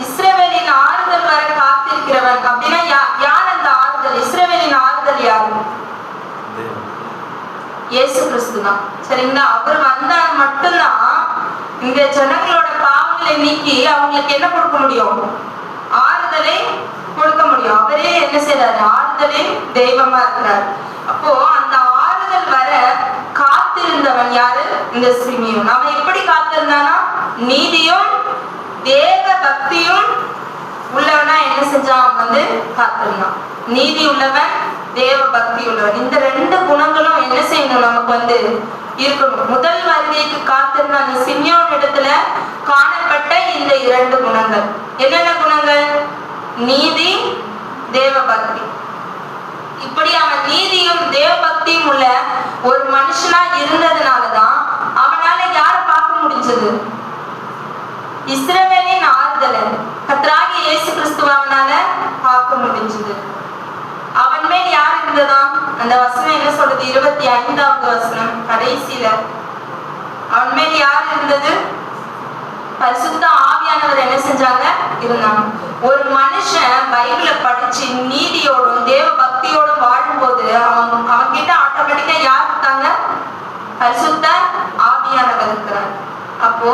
இஸ்ரவேலின் ஆறுதல் வர காத்திருக்கிறவன் அப்படின்னா யார் அந்த ஆறுதல்? இஸ்ரவேலின் ஆறுதல் யாரு? இயேசு கிறிஸ்து தான். சரிங்களா? அவர் வந்தா மட்டும்தான் இந்த ஜனங்களோட பாவங்களை நீக்கி அவங்களுக்கு என்ன கொடுக்க முடியும்? ஆறுதலை கொடுக்க முடியும். அவரே என்ன செய்யறாரு? ஆறுதலே தெய்வமா இருக்கிறார். அப்போ அந்த ஆறுதல் வர காத்திருந்தவன் யாரு? இந்த சிமியோன். அவன் எப்படி காத்திருந்தானா? நீதியும் தேவ பக்தியும் உள்ளவனா என்ன செஞ்சான்? வந்து காத்திருந்தான். நீதி உள்ளவன், தேவ பக்தி உள்ளவன். இந்த ரெண்டு குணங்களும் என்ன செய்யணும்? நமக்கு வந்து இருக்கணும். முதல் வருகைக்கு காத்திருந்த அந்த சிமியோன் இடத்துல காணப்பட்ட இந்த இரண்டு குணங்கள் என்னென்ன குணங்கள்? நீதி, தேவ பக்தி. இப்படி அவன் நீதியும் தேவ பக்தியும் உள்ள ஒரு மனுஷனா இருந்ததுனாலதான் அவனால யார பார்க்க முடிஞ்சது? இஸ்ரவேலின் ஆறுதலை கர்த்தராகிய இயேசு கிறிஸ்துவ அவனால பார்க்க முடிஞ்சது. அவன் மேல் யார் இருந்ததா? அந்த வசனம் என்ன சொல்றது? 25வது வசனம் கடைசியில அவன் மேல் யார் இருந்தது? பரிசுத்த ஆவியானவர் என்ன செஞ்சாங்க? இருந்தாங்க. ஒரு மனுஷன் பைபிளை படிச்சு நீதியோடும் தேவ பக்தியோடும் வாழும்போது அவன் கிட்ட ஆட்டோமேட்டிக்கா யார் இருக்காங்க? பரிசுத்த ஆவியானவர் இருக்கிறார். அப்போ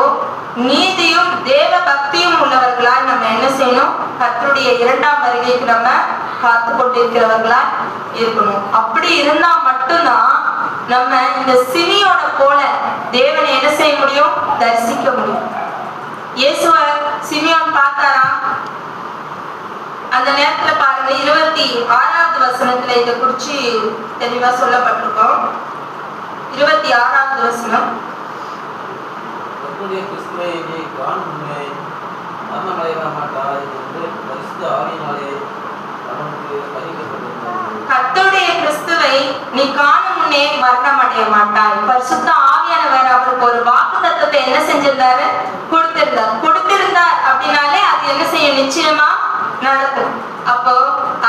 நீதியும் தேவ பக்தியும் உள்ளவர்களாய் நம்ம என்ன செய்யணும்? கர்த்தருடைய இரண்டாம் வருகைக்கு நம்ம காத்து கொண்டிருக்கிறவர்களா இருக்கணும். அப்படி இருந்தா மட்டும்தான் நம்ம இந்த சிமியோட போல தேவனை என்ன செய்ய முடியும்? தரிசிக்க முடியும். இயேசுவ சிமியோன் பார்த்தாரா? அந்த நேரத்துல பாருங்க 26வது வசனத்துல இதை குறிச்சு தெளிவா சொல்லப்பட்டிருக்கோம். 26வது வசனம். கர்த்தருடைய கிறிஸ்துவை நீ காணும் முன்னே மரணம் அடைய மாட்டாய். பரிசுத்த ஆவியானவர் அவருக்கு ஒரு வாக்குத்தத்தத்தை என்ன செஞ்சிருந்தாரு? கொடுத்திருந்தார் அப்படின்னாலே அது என்ன செய்யும்? நிச்சயமா நடக்கும். அப்போ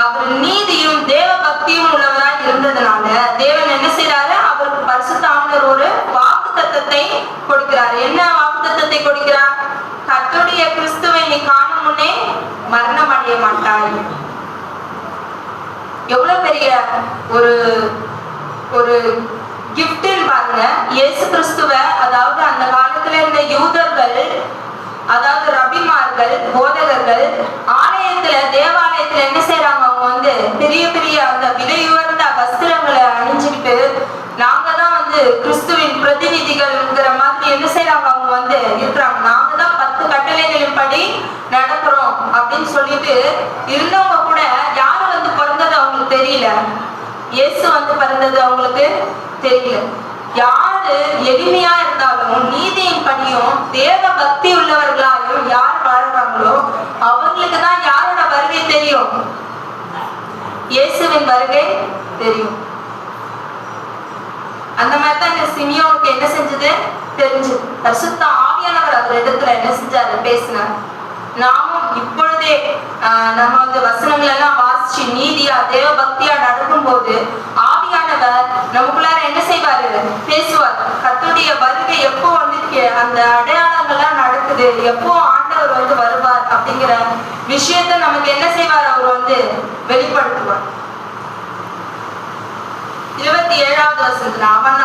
அவர் நீதியும் தேவ பக்தியும் உள்ளவராய் இருந்ததுனால தேவன் என்ன செய்யறாரு? அவருக்கு பரிசுத்த ஆவியானவர் ஒரு வாக்குத்தத்தத்தை கொடுக்கிறார். என்ன வாக்குத்தத்தத்தை கொடுக்கிறார்? கர்த்தருடைய கிறிஸ்துவை நீ காணும் முன்னே மரணம் அடைய மாட்டாய். எவ்வளவு பெரிய ஒரு ஒரு கிஃப்ட்னு பாருங்க. இயேசு கிறிஸ்துவ, அதாவது அந்த காலத்துல இருந்த யூதர்கள், அதாவது ரபிமார்கள், போதகர்கள் ஆலயத்துல தேவாலயத்துல என்ன செய்யறாங்க? அவங்க வந்து பெரிய பெரிய அந்த விலையுயர்ந்த வஸ்திரங்களை அணிஞ்சுக்கிட்டு நாங்க தான் வந்து கிறிஸ்துவின் பிரதிநிதிகள்ங்கிற மாதிரி என்ன செய்யறாங்க? அவங்க வந்து இருக்கிறாங்க. நாங்க தான் 10 கட்டளைகளின் படி நடக்கிறோம் அப்படின்னு சொல்லிட்டு இருந்தவங்க கூட யாரு வந்து பிறந்தது அவங்களுக்கு தெரியல. இயேசு வந்து பிறந்தது அவங்களுக்கு தெரியல. யாரு எளிமையா இருந்தாலும் நீதியின் படியும் தேவ பக்தி உள்ளவர்களாயும் யார் வாழ்றாங்களோ அவங்களுக்கு தான் யாரோட வருகை தெரியும்? இயேசுவின் வருகை தெரியும். அந்த மாதிரிதான் இந்த சிமியோனுக்கு என்ன செஞ்சது? தெரிஞ்சு பரிசுத்த ஆவியானவர் அவர் இடத்துல என்ன செஞ்சாரு? பேசினார். நாமும் இப்பொழுதே நம்ம வந்து வசனங்கள் எல்லாம் வாசிச்சு நீதியா தேவ பக்தியா நடக்கும் போது ஆவியானவர் நமக்குள்ளார என்ன செய்வாரு? பேசுவார். கர்த்தருடைய வருகை எப்போ வந்து அந்த அடையாளங்கள்லாம் நடக்குது, எப்போ ஆண்டவர் வந்து வருவார் அப்படிங்கிற விஷயத்த நமக்கு என்ன செய்வார்? அவர் வந்து வெளிப்படுத்துவார். 27வது வசனத்துல அவன்